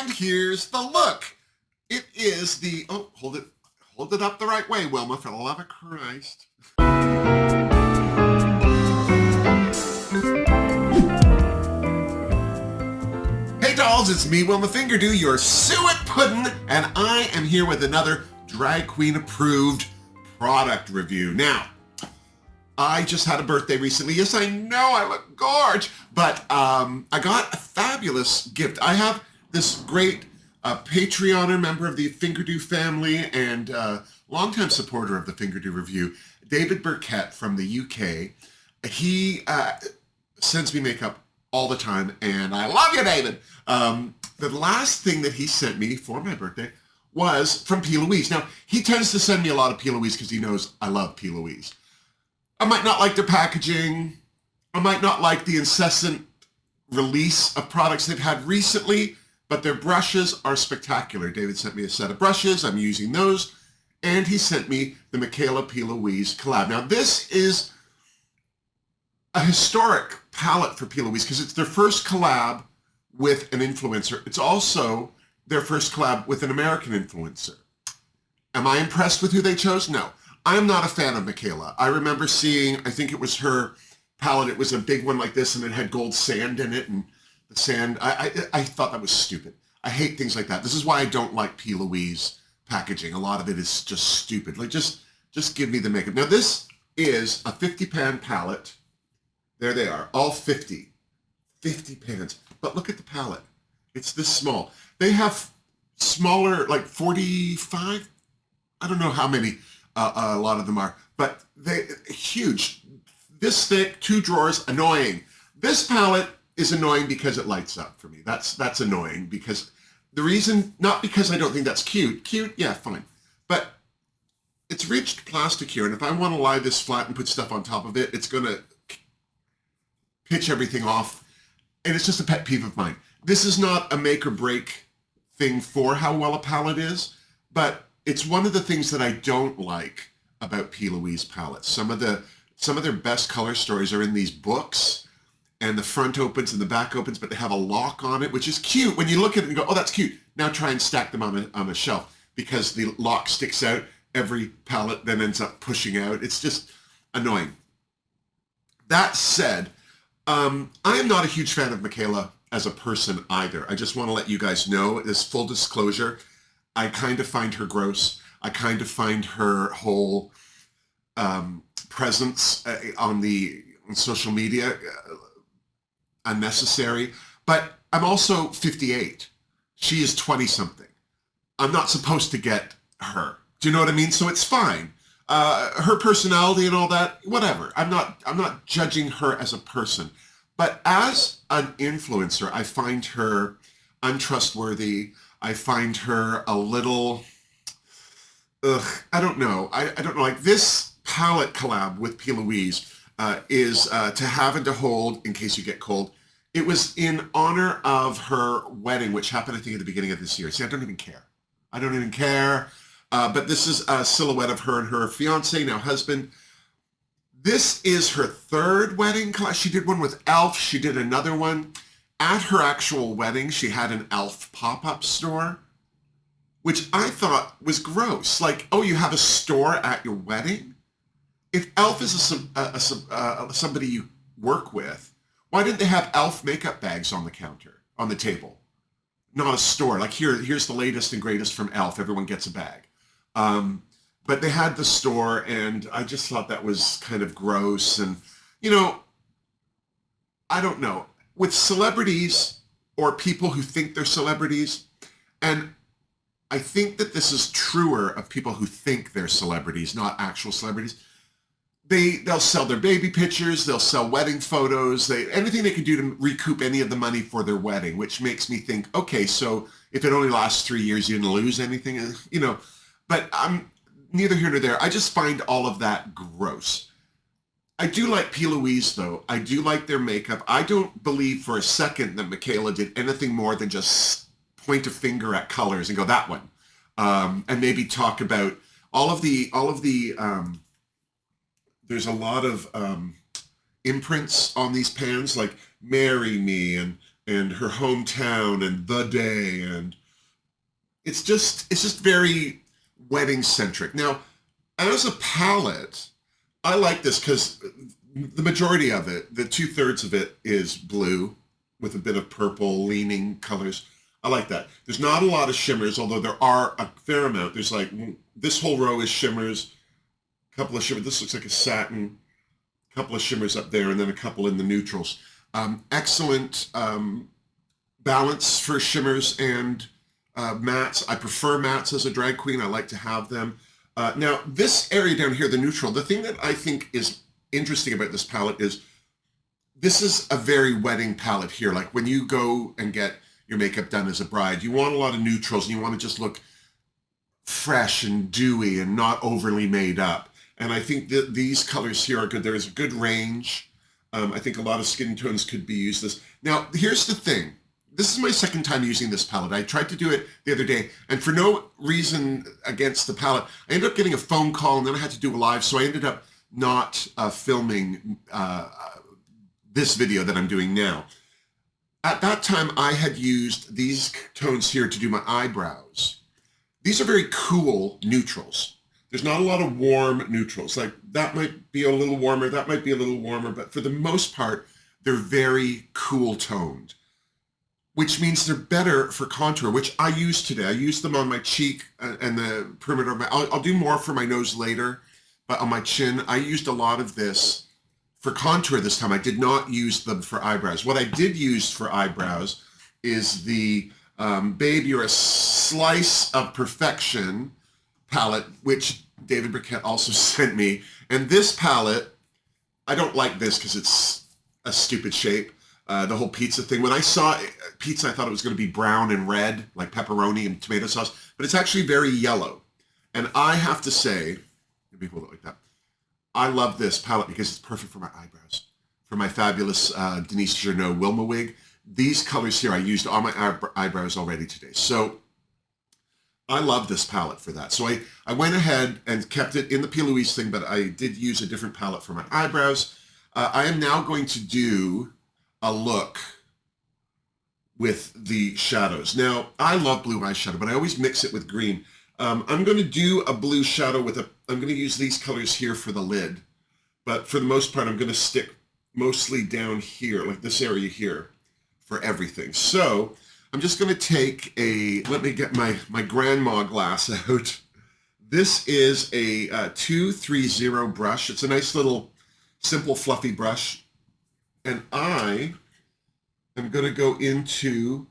And here's the look. It is the, oh, hold it up the right way, Wilma, for the love of Christ. Hey dolls, it's me, Wilma Fingerdoo, your suet puddin', and I am here with another drag queen approved product review. Now, I just had a birthday recently. Yes, I know I look gorge, but I got a fabulous gift. I have this great Patreoner member of the Fingerdoo family and longtime supporter of the Fingerdoo review, David Burkett from the UK. He sends me makeup all the time, and I love you, David. The last thing that he sent me for my birthday was from PLouise. Now, he tends to send me a lot of PLouise because he knows I love PLouise. I might not like their packaging. I might not like the incessant release of products they've had recently, but their brushes are spectacular. David sent me a set of brushes. I'm using those. And he sent me the Mikayla PLouise collab. Now, this is a historic palette for PLouise because it's their first collab with an influencer. It's also their first collab with an American influencer. Am I impressed with who they chose? No. I'm not a fan of Mikayla. I remember seeing, I think it was her palette. It was a big one like this, and it had gold sand in it, and the sand, I thought that was stupid. I hate things like that. This is why I don't like PLouise packaging. A lot of it is just stupid. Like, just give me the makeup. Now, this is a 50-pan palette. There they are, all 50 pans. But look at the palette. It's this small. They have smaller, like 45, I don't know how many, a lot of them are, but they huge. This thick, 2 drawers, annoying. This palette is annoying because it lights up for me. That's annoying because the reason, not because I don't think that's cute. Cute, yeah, fine. But it's ridged plastic here, and if I want to lie this flat and put stuff on top of it, it's going to pitch everything off, and it's just a pet peeve of mine. This is not a make or break thing for how well a palette is, but it's one of the things that I don't like about PLouise palettes. Some of their best color stories are in these books, and the front opens and the back opens, but they have a lock on it, which is cute. When you look at it and go, oh, that's cute. Now try and stack them on a shelf because the lock sticks out. Every palette then ends up pushing out. It's just annoying. That said, I am not a huge fan of Mikayla as a person either. I just want to let you guys know, this full disclosure, I kind of find her gross. I kind of find her whole presence on social media unnecessary. But I'm also 58. She is 20-something. I'm not supposed to get her. Do you know what I mean? So it's fine. Her personality and all that, whatever. I'm not judging her as a person. But as an influencer, I find her untrustworthy. I find her a little, I don't know. I don't know. Like, this palette collab with PLouise is to have and to hold in case you get cold. It was in honor of her wedding, which happened, I think, at the beginning of this year. See, I don't even care. I don't even care. But this is a silhouette of her and her fiance, now husband. This is her 3rd wedding collab. She did one with Elf. She did another one. At her actual wedding, she had an Elf pop-up store, which I thought was gross. Like, oh, you have a store at your wedding? If Elf is somebody you work with, why didn't they have Elf makeup bags on the counter, on the table? Not a store. Like, here's the latest and greatest from Elf. Everyone gets a bag. But they had the store, and I just thought that was kind of gross. And, you know, I don't know. With celebrities or people who think they're celebrities, and I think that this is truer of people who think they're celebrities, not actual celebrities. They'll sell their baby pictures, they'll sell wedding photos, anything they can do to recoup any of the money for their wedding, which makes me think, okay, so if it only lasts 3 years, you didn't lose anything, you know. But I'm neither here nor there. I just find all of that gross. I do like PLouise, though. I do like their makeup. I don't believe for a second that Mikayla did anything more than just point a finger at colors and go, that one. And maybe talk about all of the there's a lot of imprints on these pans, like Marry Me and and her hometown and the day, and it's just very wedding centric. Now, as a palette, I like this because the majority of it, the 2/3 of it, is blue with a bit of purple leaning colors. I like that. There's not a lot of shimmers, although there are a fair amount. There's like, this whole row is shimmers, a couple of shimmers. This looks like a satin, a couple of shimmers up there, and then a couple in the neutrals. Excellent balance for shimmers and mattes. I prefer mattes as a drag queen. I like to have them. Now, this area down here, the neutral, the thing that I think is interesting about this palette is this is a very wedding palette here. Like when you go and get your makeup done as a bride, you want a lot of neutrals and you want to just look fresh and dewy and not overly made up. And I think that these colors here are good. There is a good range. I think a lot of skin tones could be used this. Now, here's the thing. This is my second time using this palette. I tried to do it the other day, and for no reason against the palette, I ended up getting a phone call, and then I had to do a live, so I ended up not filming this video that I'm doing now. At that time, I had used these tones here to do my eyebrows. These are very cool neutrals. There's not a lot of warm neutrals. Like that might be a little warmer, that might be a little warmer, but for the most part, they're very cool toned, which means they're better for contour, which I used today. I used them on my cheek and the perimeter of my, I'll do more for my nose later, but on my chin, I used a lot of this for contour this time. I did not use them for eyebrows. What I did use for eyebrows is the Babe, You're a Slice of Perfection palette, which David Briquette also sent me. And this palette, I don't like this because it's a stupid shape. The whole pizza thing. When I saw pizza, I thought it was going to be brown and red, like pepperoni and tomato sauce, but it's actually very yellow. And I have to say, let me hold it like that. I love this palette because it's perfect for my eyebrows. For my fabulous Denise Journeau Wilma wig. These colors here I used on my eyebrows already today. So I love this palette for that. So I went ahead and kept it in the PLouise thing, but I did use a different palette for my eyebrows. I am now going to do a look with the shadows. Now, I love blue eyeshadow, but I always mix it with green. I'm going to do a blue shadow with I'm going to use these colors here for the lid, but for the most part, I'm going to stick mostly down here, like this area here, for everything. So I'm just going to take let me get my grandma glass out. This is a 230 brush. It's a nice little simple fluffy brush. And I am going to go into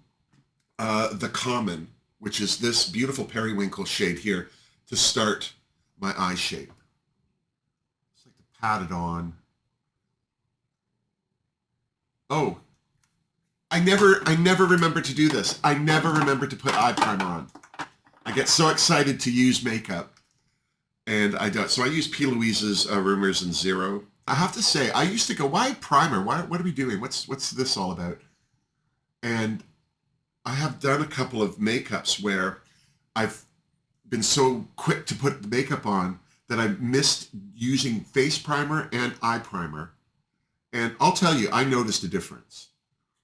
the Common, which is this beautiful periwinkle shade here, to start my eye shape. Just like to pat it on. Oh, I never remember to do this. I never remember to put eye primer on. I get so excited to use makeup, and I don't. So I use PLouise's Rumors and Zero. I have to say, I used to go, why primer? What are we doing? What's this all about? And I have done a couple of makeups where I've been so quick to put the makeup on that I missed using face primer and eye primer. And I'll tell you, I noticed a difference.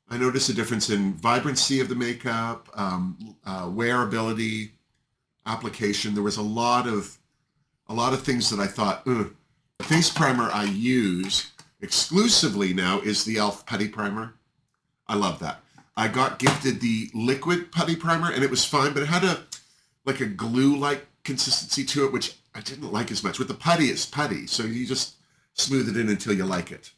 I noticed a difference in vibrancy of the makeup, wearability, application. There was a lot of things that I thought, ugh. The face primer I use exclusively now is the e.l.f. Putty Primer. I love that. I got gifted the liquid putty primer, and it was fine, but it had like a glue-like consistency to it, which I didn't like as much. With the putty, it's putty, so you just smooth it in until you like it.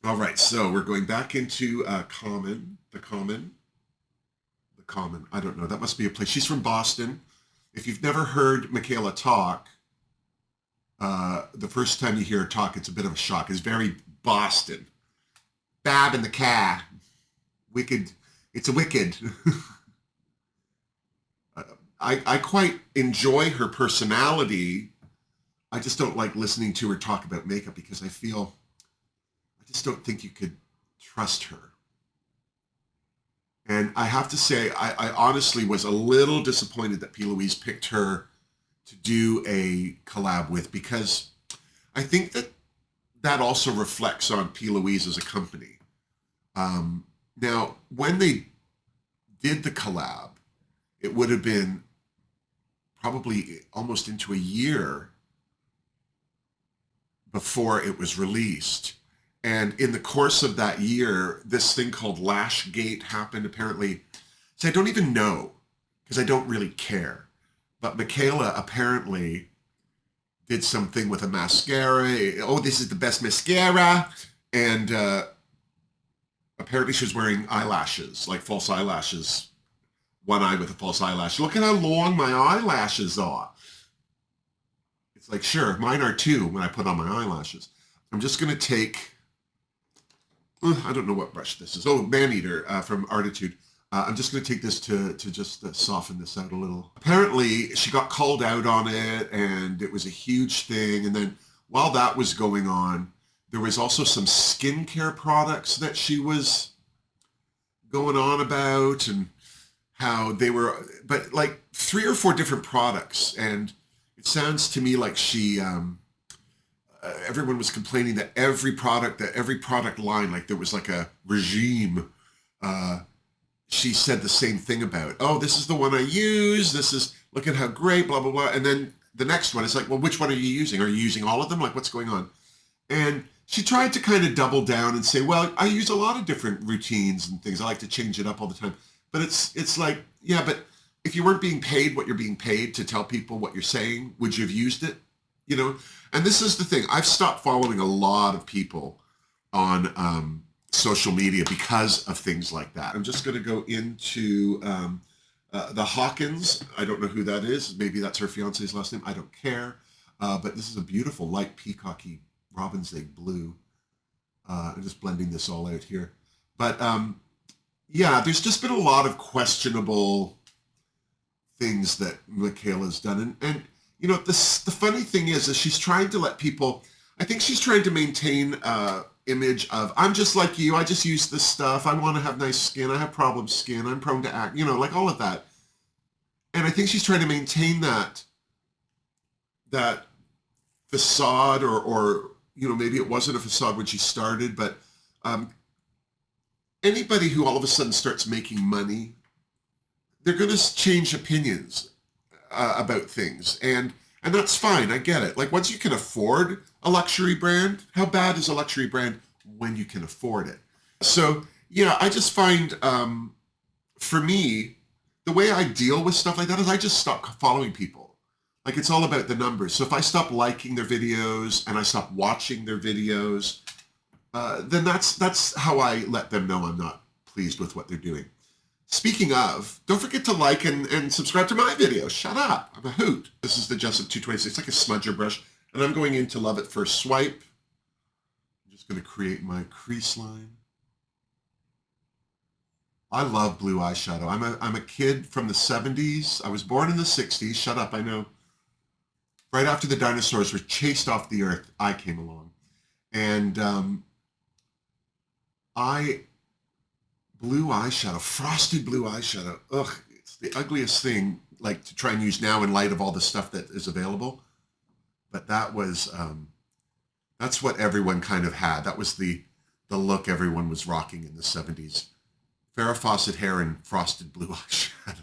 All right, so we're going back into the Common. I don't know. That must be a place. She's from Boston. If you've never heard Mikayla talk, the first time you hear her talk, it's a bit of a shock. It's very Boston. Bab in the car. Wicked. It's a wicked. I quite enjoy her personality. I just don't like listening to her talk about makeup because I just don't think you could trust her. And I have to say, I honestly was a little disappointed that PLouise picked her to do a collab with, because I think that also reflects on PLouise as a company. Now, when they did the collab, it would have been probably almost into a year before it was released. And in the course of that year, this thing called Lashgate happened apparently. So I don't even know because I don't really care. But Mikayla apparently did something with a mascara. Oh, this is the best mascara. And apparently she was wearing eyelashes, like false eyelashes. One eye with a false eyelash. Look at how long my eyelashes are. It's like, sure, mine are too when I put on my eyelashes. I'm just going to take, I don't know what brush this is. Oh, Maneater from Artitude. I'm just going to take this to just soften this out a little. Apparently, she got called out on it, and it was a huge thing. And then while that was going on, there was also some skincare products that she was going on about, and how they were, but like 3 or 4 different products. And it sounds to me like she, everyone was complaining that every product line, like there was like a regime, she said the same thing about, oh, this is the one I use. This is, look at how great, blah, blah, blah. And then the next one is like, well, which one are you using? Are you using all of them? Like, what's going on? And she tried to kind of double down and say, well, I use a lot of different routines and things. I like to change it up all the time. But it's like, yeah, but if you weren't being paid what you're being paid to tell people what you're saying, would you have used it? You know? And this is the thing. I've stopped following a lot of people on social media because of things like that. I'm just going to go into the Hawkins. I don't know who that is. Maybe that's her fiance's last name. I don't care. But this is a beautiful light peacocky robin's egg blue. I'm just blending this all out here. But yeah, there's just been a lot of questionable things that Mikayla's done. And you know, the funny thing is she's trying to let people, I think she's trying to maintain image of, I'm just like you, I just use this stuff, I want to have nice skin, I have problem skin, I'm prone to acne, you know, like all of that. And I think she's trying to maintain that facade, or you know, maybe it wasn't a facade when she started, but anybody who all of a sudden starts making money, they're going to change opinions about things. And that's fine. I get it. Like, once you can afford a luxury brand, how bad is a luxury brand when you can afford it? So, yeah, I just find, for me, the way I deal with stuff like that is I just stop following people. Like, it's all about the numbers. So if I stop liking their videos and I stop watching their videos, then that's how I let them know I'm not pleased with what they're doing. Speaking of, don't forget to like and subscribe to my video. Shut up. I'm a hoot. This is the Jessup 226. It's like a smudger brush. And I'm going into Love at First Swipe. I'm just going to create my crease line. I love blue eyeshadow. I'm a kid from the 70s. I was born in the 60s. Shut up, I know. Right after the dinosaurs were chased off the earth, I came along. And blue eyeshadow, frosted blue eyeshadow. Ugh, it's the ugliest thing, like, to try and use now in light of all the stuff that is available. But that was, that's what everyone kind of had. That was the look everyone was rocking in the 70s. Farrah Fawcett hair and frosted blue eyeshadow.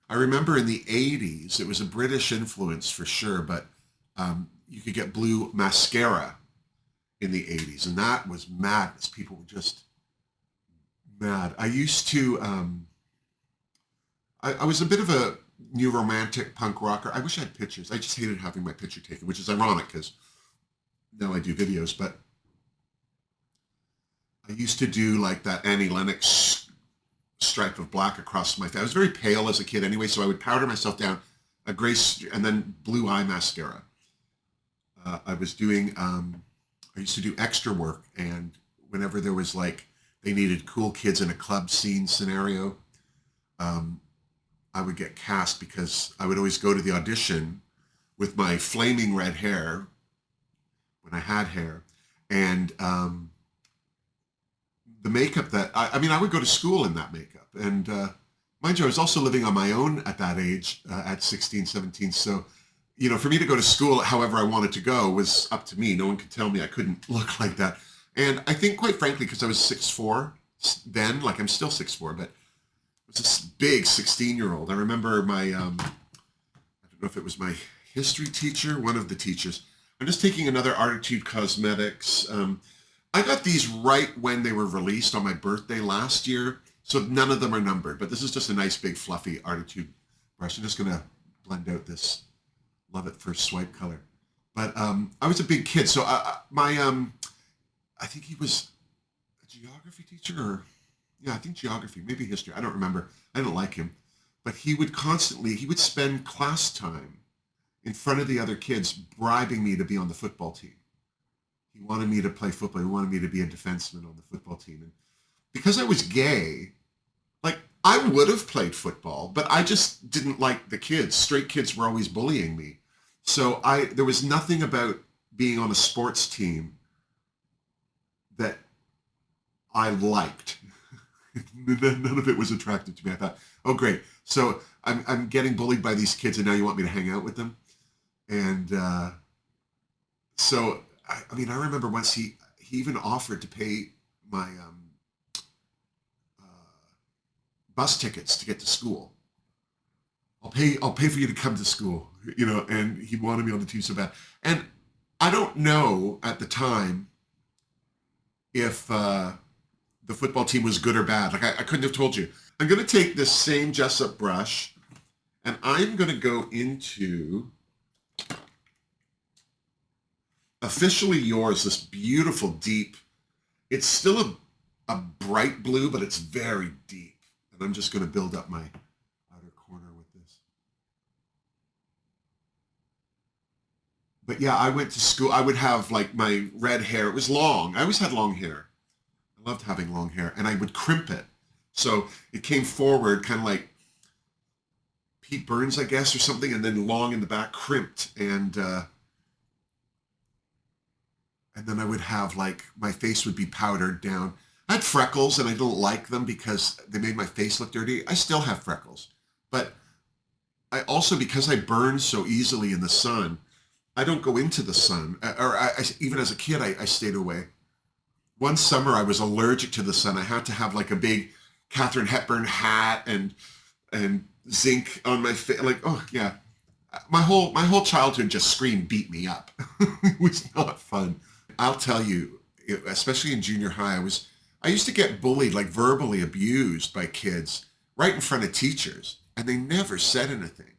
I remember in the 80s, it was a British influence for sure, but you could get blue mascara in the 80s, and that was madness. People were just mad. I used to, I was a bit of a new romantic punk rocker. I wish I had pictures. I just hated having my picture taken, which is ironic because now I do videos, but I used to do like that Annie Lennox stripe of black across my face. I was very pale as a kid anyway, so I would powder myself down, a gray, and then blue eye mascara. I was doing, I used to do extra work, and whenever there was like, they needed cool kids in a club scene scenario, I would get cast because I would always go to the audition with my flaming red hair, when I had hair, and the makeup that, I mean, I would go to school in that makeup. And mind you, I was also living on my own at that age, at 16, 17. So, you know, for me to go to school however I wanted to go was up to me. No one could tell me I couldn't look like that. And I think, quite frankly, because I was 6'4", then, like I'm still 6'4", but it was this big 16-year-old. I remember my, I don't know if it was my history teacher, one of the teachers. I'm just taking another Artitude Cosmetics. I got these right when they were released on my birthday last year, so none of them are numbered, but this is just a nice big fluffy Artitude brush. I'm just gonna blend out this Love at First Swipe color. But I was a big kid, so I think he was a geography teacher, or yeah, I think geography, maybe history. I don't remember. I didn't like him, but he would spend class time in front of the other kids bribing me to be on the football team. He wanted me to play football. He wanted me to be a defenseman on the football team. And because I was gay, like I would have played football, but I just didn't like the kids. Straight kids were always bullying me. So there was nothing about being on a sports team that I liked. None of it was attractive to me. I thought, oh great. So I'm getting bullied by these kids and now you want me to hang out with them? And so, I mean, I remember once he even offered to pay my bus tickets to get to school. I'll pay for you to come to school, you know, and he wanted me on the team so bad. And I don't know at the time if the football team was good or bad. Like I couldn't have told you. I'm going to take this same Jessup brush and I'm going to go into Officially Yours, this beautiful deep. It's still a bright blue, but it's very deep. And I'm just going to build up my outer corner with this. But yeah, I went to school. I would have like my red hair. It was long. I always had long hair. I loved having long hair. And I would crimp it. So it came forward kind of like Pete Burns, I guess, or something. And then long in the back, crimped. And then I would have like, my face would be powdered down. I had freckles and I don't like them because they made my face look dirty. I still have freckles. But I also, because I burn so easily in the sun, I don't go into the sun. Or even as a kid, I stayed away. One summer I was allergic to the sun. I had to have like a big Katharine Hepburn hat and zinc on my face. Like, oh yeah. My whole childhood just screamed, beat me up. It was not fun. I'll tell you, especially in junior high, I used to get bullied, like verbally abused by kids right in front of teachers, and they never said anything.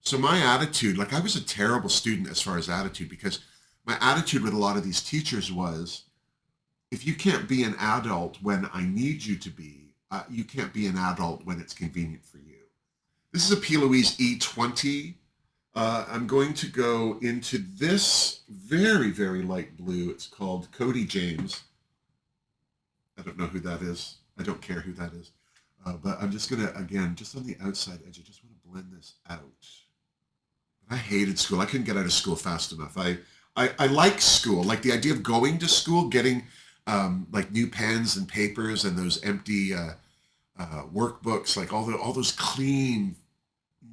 So my attitude, like I was a terrible student as far as attitude, because my attitude with a lot of these teachers was, if you can't be an adult when I need you to be, you can't be an adult when it's convenient for you. This is a PLouise E20. I'm going to go into this very, very light blue. It's called Cody James. I don't know who that is. I don't care who that is. But I'm just going to, again, just on the outside edge, I just want to blend this out. I hated school. I couldn't get out of school fast enough. I like school, like the idea of going to school, getting like new pens and papers and those empty workbooks, like all those clean,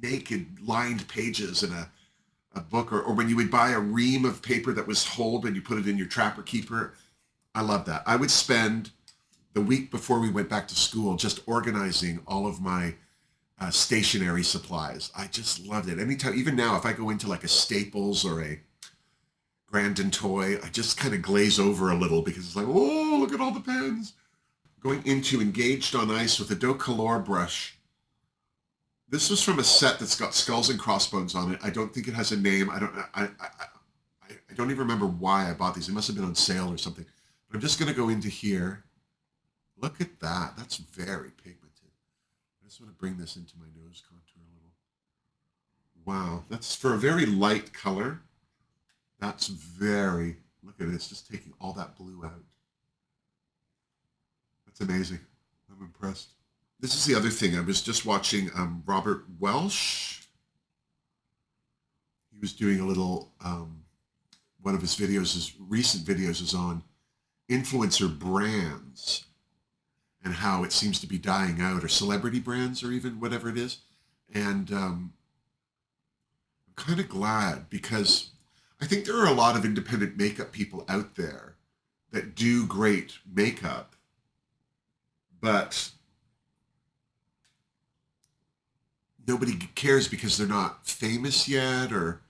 naked lined pages in a book, or when you would buy a ream of paper that was holed and you put it in your Trapper Keeper. I love that. I would spend the week before we went back to school just organizing all of my stationery supplies. I just loved it. Anytime, even now, if I go into like a Staples or a Grandin Toy, I just kind of glaze over a little because it's like, oh, look at all the pens. Going into Engaged on Ice with a Doe Color brush. This was from a set that's got skulls and crossbones on it. I don't think it has a name. I don't even remember why I bought these. It must have been on sale or something. But I'm just going to go into here. Look at that. That's very pigmented. I just want to bring this into my nose contour a little. Wow. That's for a very light color. That's very, look at this, just taking all that blue out. That's amazing. I'm impressed. This is the other thing. I was just watching Robert Welsh. He was doing a little, one of his videos, his recent videos is on influencer brands and how it seems to be dying out, or celebrity brands, or even whatever it is. And I'm kind of glad, because I think there are a lot of independent makeup people out there that do great makeup, but nobody cares because they're not famous yet or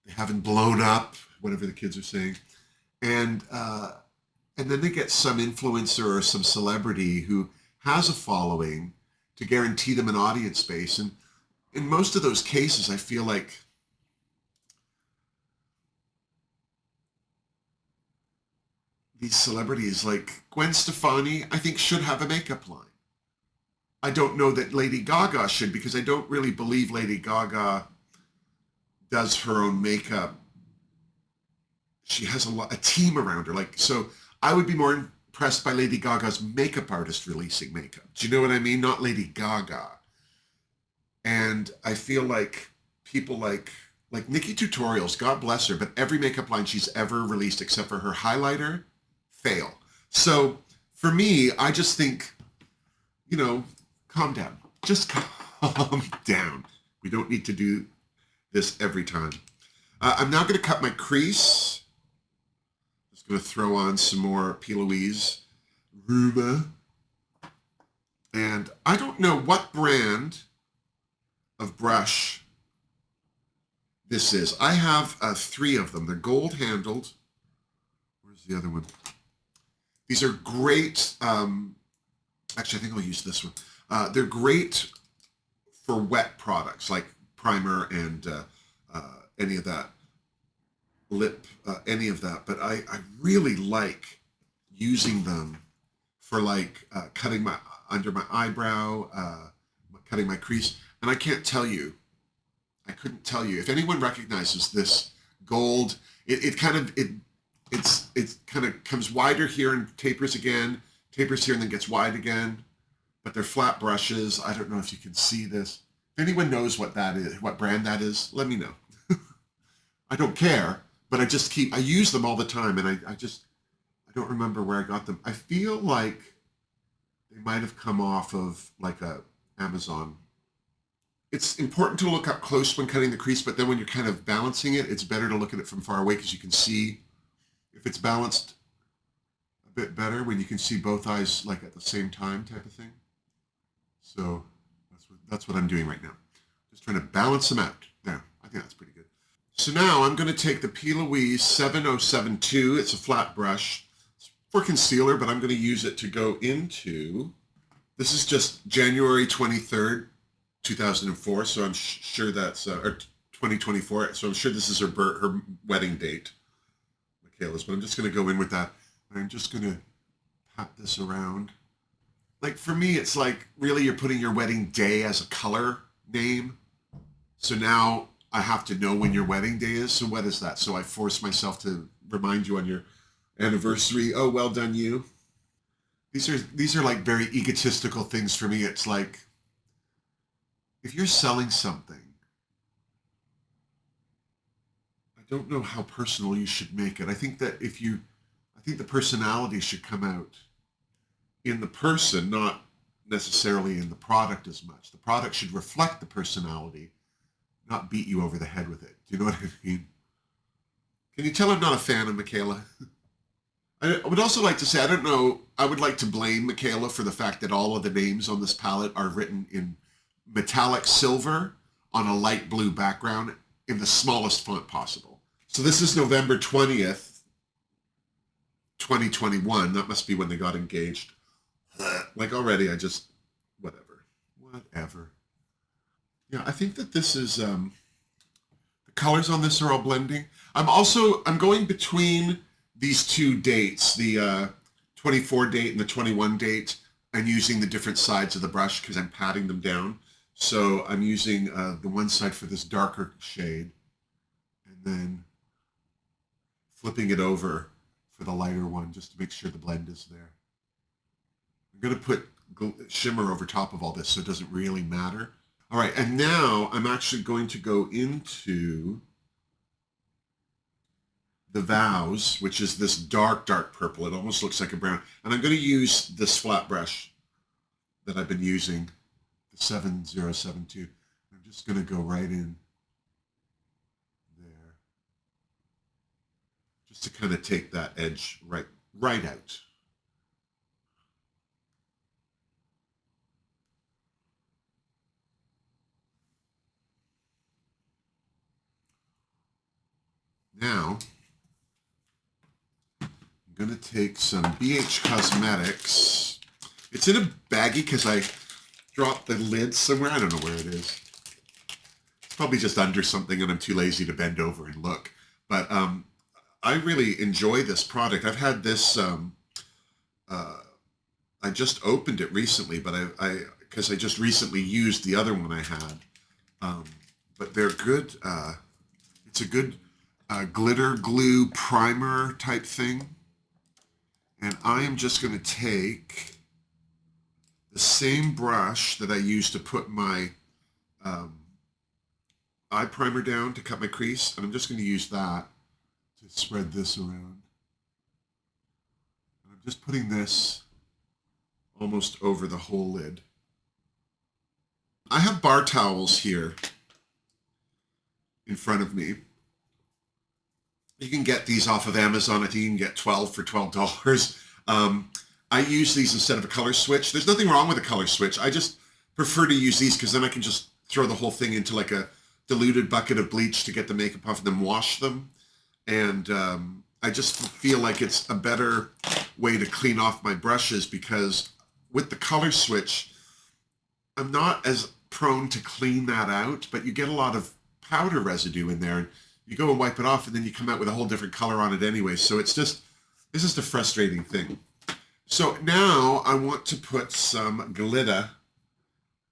they haven't blown up, whatever the kids are saying. And and then they get some influencer or some celebrity who has a following to guarantee them an audience space. And in most of those cases, I feel like these celebrities like Gwen Stefani, I think should have a makeup line. I don't know that Lady Gaga should because I don't really believe Lady Gaga does her own makeup. She has a team around her. Like, so I would be more impressed by Lady Gaga's makeup artist releasing makeup. Do you know what I mean? Not Lady Gaga. And I feel like people like Nikki Tutorials, God bless her, but every makeup line she's ever released except for her highlighter, fail. So for me, I just think, calm down. Just calm down. We don't need to do this every time. I'm now going to cut my crease. Just going to throw on some more PLouise Wilma. And I don't know what brand of brush this is. I have 3 of them. They're gold handled. Where's the other one? These are great. Actually, I think I'll use this one. They're great for wet products like primer and any of that, lip, any of that. But I really like using them for like cutting my under my eyebrow, cutting my crease. And I couldn't tell you if anyone recognizes this gold. It kind of comes wider here and tapers here and then gets wide again. But they're flat brushes. I don't know if you can see this. If anyone knows what that is, what brand that is, let me know. I don't care, but I use them all the time, and I don't remember where I got them. I feel like they might have come off of like a Amazon. It's important to look up close when cutting the crease, but then when you're kind of balancing it, it's better to look at it from far away because you can see if it's balanced a bit better when you can see both eyes like at the same time type of thing. So that's what I'm doing right now. Just trying to balance them out. There, I think that's pretty good. So now I'm going to take the PLouise 7072. It's a flat brush. It's for concealer, but I'm going to use it to go into, this is just January 23rd, 2004. So I'm sure that's, or 2024. So I'm sure this is her wedding date, Mikayla's, but I'm just going to go in with that. I'm just going to pat this around. Like for me, it's like really you're putting your wedding day as a color name. So now I have to know when your wedding day is. So what is that? So I force myself to remind you on your anniversary. Oh, well done you. These are like very egotistical things for me. It's like if you're selling something, I don't know how personal you should make it. I think the personality should come out in the person, not necessarily in the product as much. The product should reflect the personality, not beat you over the head with it. Do you know what I mean? Can you tell I'm not a fan of Mikayla? I would also like to say, I don't know, I would like to blame Mikayla for the fact that all of the names on this palette are written in metallic silver on a light blue background in the smallest font possible. So this is November 20th, 2021. That must be when they got engaged. Like already, whatever. Yeah, I think that this is, the colors on this are all blending. I'm going between these 2 dates, the 24 date and the 21 date, and using the different sides of the brush because I'm patting them down. So I'm using the one side for this darker shade and then flipping it over for the lighter one just to make sure the blend is there. I'm going to put shimmer over top of all this so it doesn't really matter. All right, and now I'm actually going to go into the Vows, which is this dark purple. It almost looks like a brown. And I'm going to use this flat brush that I've been using, the 7072. I'm just going to go right in there, just to kind of take that edge right out. Now, I'm going to take some BH Cosmetics. It's in a baggie because I dropped the lid somewhere. I don't know where it is. It's probably just under something and I'm too lazy to bend over and look. But I really enjoy this product. I've had this, I just opened it recently, but because I just recently used the other one I had. But they're good. It's a good glitter glue primer type thing. And I am just going to take the same brush that I used to put my eye primer down to cut my crease. And I'm just going to use that to spread this around. And I'm just putting this almost over the whole lid. I have bar towels here in front of me. You can get these off of Amazon. I think you can get 12 for $12. I use these instead of a color switch. There's nothing wrong with a color switch. I just prefer to use these because then I can just throw the whole thing into like a diluted bucket of bleach to get the makeup off and then wash them. And I just feel like it's a better way to clean off my brushes because with the color switch, I'm not as prone to clean that out, but you get a lot of powder residue in there and you go and wipe it off and then you come out with a whole different color on it anyway. So it's just a frustrating thing. So now I want to put some glitter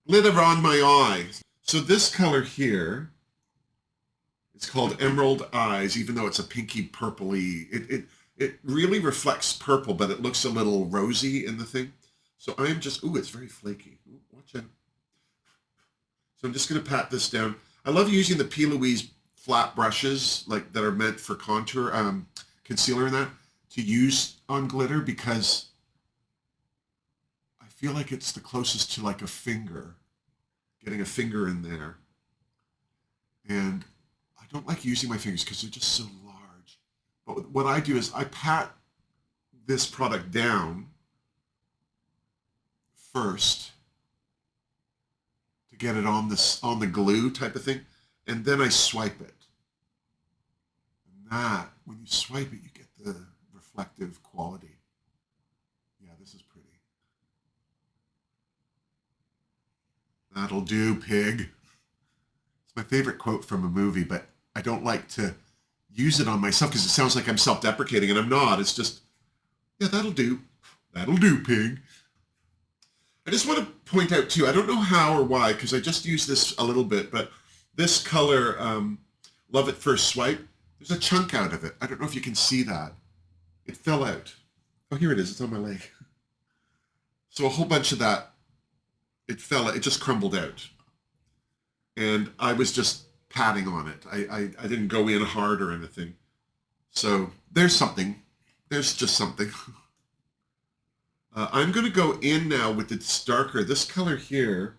on my eyes. So this color here, it's called Emerald Eyes, even though it's a pinky purpley. It really reflects purple, but it looks a little rosy in the thing. So I am just, ooh, it's very flaky. Ooh, watch out. So I'm just going to pat this down. I love using the PLouise flat brushes like that are meant for contour, concealer and that, to use on glitter because I feel like it's the closest to like a finger, getting a finger in there. And I don't like using my fingers because they're just so large. But what I do is I pat this product down first to get it on the glue type of thing, and then I swipe it. And that, when you swipe it, you get the reflective quality. Yeah, this is pretty. That'll do, pig. It's my favorite quote from a movie, but I don't like to use it on myself because it sounds like I'm self-deprecating, and I'm not. It's just, yeah, that'll do. That'll do, pig. I just want to point out, too, I don't know how or why, because I just used this a little bit, but this color, Love at First Swipe, there's a chunk out of it. I don't know if you can see that. It fell out. Oh, here it is. It's on my leg. So a whole bunch of that, it just crumbled out. And I was just patting on it. I didn't go in hard or anything. So there's something. There's just something. I'm going to go in now with its darker. This color here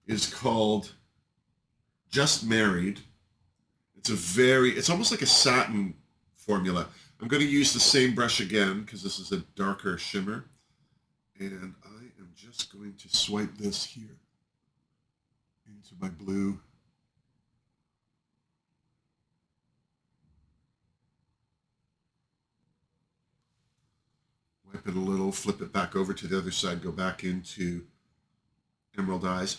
is called Just Married. It's almost like a satin formula. I'm going to use the same brush again because this is a darker shimmer. And I am just going to swipe this here into my blue. Wipe it a little, flip it back over to the other side, go back into Emerald Eyes.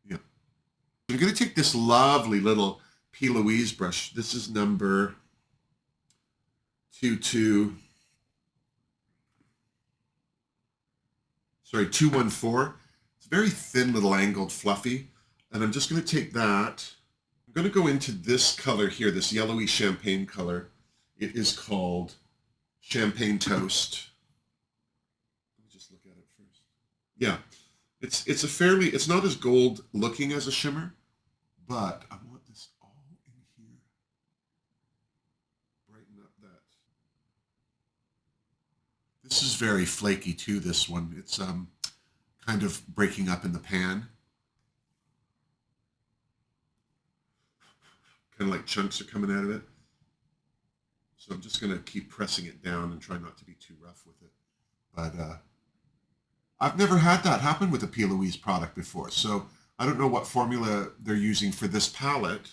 Yeah. I'm going to take this lovely little PLouise brush. This is number 214. It's a very thin little angled fluffy. And I'm just going to take that. I'm going to go into this color here, this yellowy champagne color. It is called Champagne Toast. Let me just look at it first. Yeah, it's not as gold looking as a shimmer, but I want this all in here. Brighten up that. This is very flaky too, this one. It's kind of breaking up in the pan. Kind of like chunks are coming out of it. So I'm just going to keep pressing it down and try not to be too rough with it. But I've never had that happen with a PLouise product before, so I don't know what formula they're using for this palette,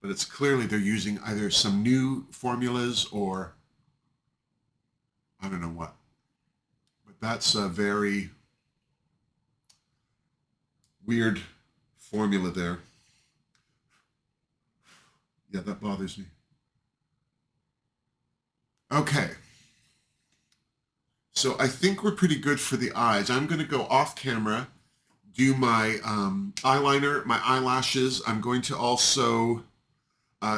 but it's clearly they're using either some new formulas or I don't know what. But that's a very weird formula there. Yeah, that bothers me. Okay. So I think we're pretty good for the eyes. I'm going to go off camera, do my eyeliner, my eyelashes. I'm going to also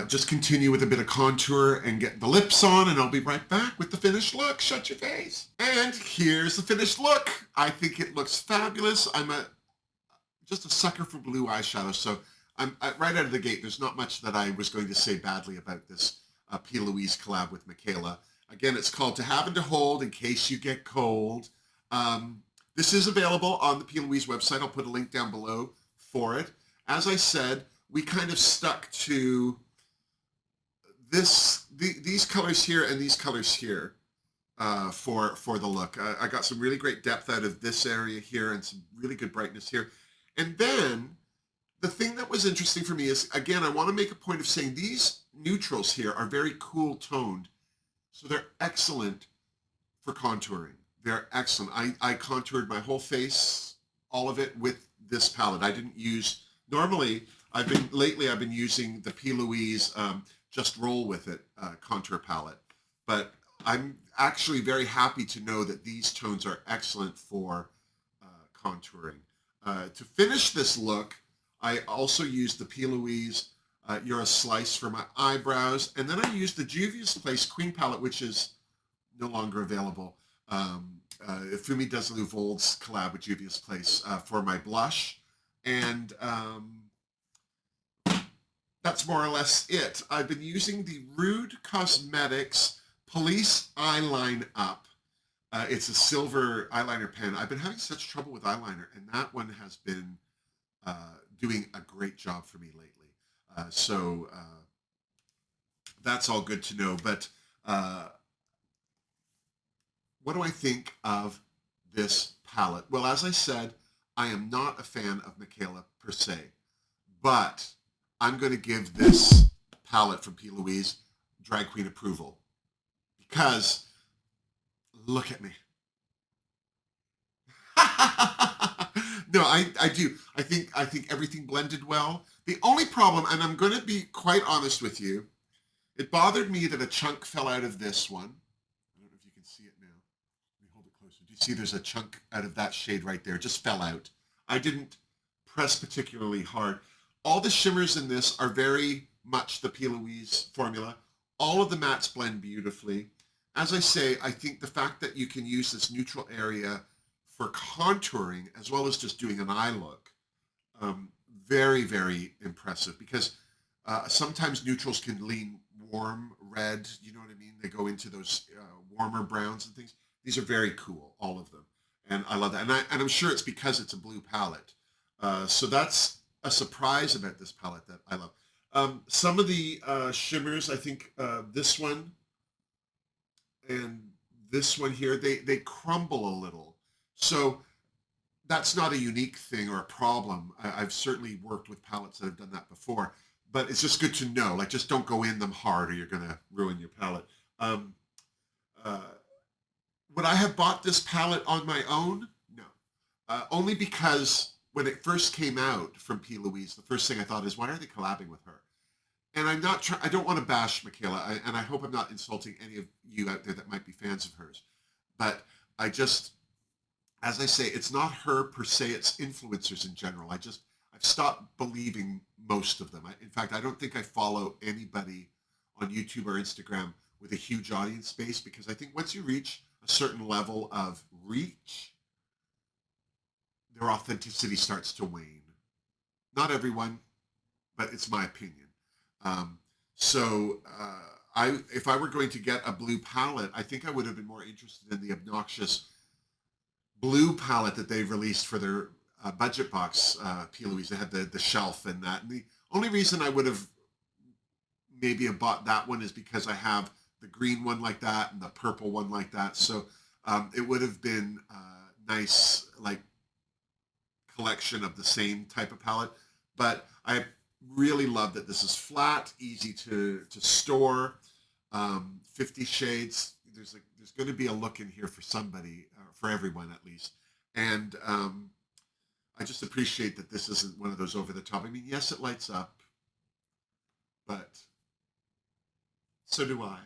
just continue with a bit of contour and get the lips on, and I'll be right back with the finished look. Shut your face. And here's the finished look. I think it looks fabulous. I'm just a sucker for blue eyeshadow, so I'm right out of the gate. There's not much that I was going to say badly about this PLouise collab with Mikayla. Again, it's called To Have and To Hold in Case You Get Cold. This is available on the PLouise website. I'll put a link down below for it. As I said, we kind of stuck to these colors here and these colors here for the look. I got some really great depth out of this area here and some really good brightness here. And then the thing that was interesting for me is, again, I want to make a point of saying these neutrals here are very cool toned. So they're excellent for contouring. They're excellent. I contoured my whole face, all of it, with this palette. I didn't use, normally, lately I've been using the PLouise Just Roll With It contour palette. But I'm actually very happy to know that these tones are excellent for contouring. To finish this look, I also used the PLouise You're a Slice for my eyebrows, and then I used the Juvia's Place Queen palette, which is no longer available. Fumi Does Vold's collab with Juvia's Place for my blush, and that's more or less it. I've been using the Rude Cosmetics Police Eyeline Up. It's a silver eyeliner pen. I've been having such trouble with eyeliner, and that one has been doing a great job for me lately. So that's all good to know. But what do I think of this palette? Well, as I said, I am not a fan of Mikayla per se, but I'm going to give this palette from PLouise drag queen approval because look at me. No, I do. I think everything blended well. The only problem, and I'm going to be quite honest with you, it bothered me that a chunk fell out of this one. I don't know if you can see it now. Let me hold it closer. Do you see there's a chunk out of that shade right there? It just fell out. I didn't press particularly hard. All the shimmers in this are very much the PLouise formula. All of the mattes blend beautifully. As I say, I think the fact that you can use this neutral area for contouring as well as just doing an eye look, very, very impressive because sometimes neutrals can lean warm red, you know what I mean? They go into those warmer browns and things. These are very cool, all of them. And I love that. And I'm sure it's because it's a blue palette. So that's a surprise about this palette that I love. Some of the shimmers, I think this one and this one here, they crumble a little. So that's not a unique thing or a problem. I've certainly worked with palettes that have done that before, but it's just good to know, like just don't go in them hard or you're going to ruin your palette. Would I have bought this palette on my own? No. Only because when it first came out from PLouise, the first thing I thought is, why are they collabing with her? And I'm not trying, I don't want to bash Mikayla, and I hope I'm not insulting any of you out there that might be fans of hers. But I just, as I say, it's not her per se, it's influencers in general. I've stopped believing most of them. In fact, I don't think I follow anybody on YouTube or Instagram with a huge audience base because I think once you reach a certain level of reach, their authenticity starts to wane. Not everyone, but it's my opinion. If I were going to get a blue palette, I think I would have been more interested in the obnoxious blue palette that they released for their budget box PLouise. They had the shelf and that. And the only reason I would have maybe have bought that one is because I have the green one like that and the purple one like that. So it would have been nice like collection of the same type of palette, but I really love that this is flat, easy to store. 50 shades. There's going to be a look in here for somebody, for everyone at least, and I just appreciate that this isn't one of those over the top. I mean, yes, it lights up, but so do I.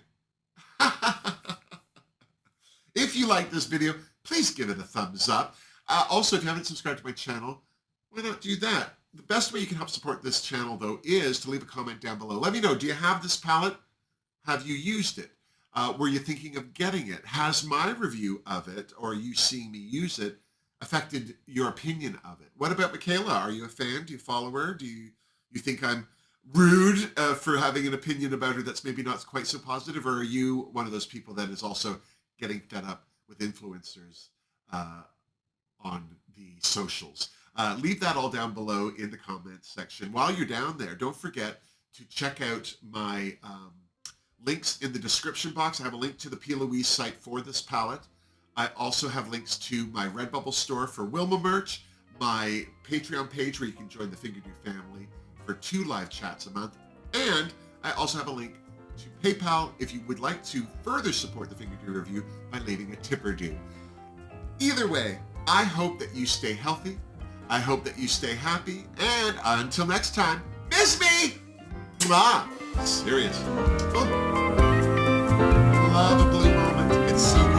If you like this video, please give it a thumbs up. Also, if you haven't subscribed to my channel, why not do that? The best way you can help support this channel, though, is to leave a comment down below. Let me know, do you have this palette? Have you used it? Were you thinking of getting it? Has my review of it, or you seeing me use it, affected your opinion of it? What about Mikayla? Are you a fan? Do you follow her? Do you think I'm rude for having an opinion about her that's maybe not quite so positive? Or are you one of those people that is also getting fed up with influencers on the socials? Leave that all down below in the comments section. While you're down there, don't forget to check out my links in the description box. I have a link to the PLouise site for this palette. I also have links to my Redbubble store for Wilma merch, my Patreon page where you can join the Fingerdoo family for 2 live chats a month, and I also have a link to PayPal if you would like to further support the Fingerdoo review by leaving a tip or two. Either way, I hope that you stay healthy, I hope that you stay happy, and until next time, miss me! Mwah! Serious. Oh. Love a blue moment. It's so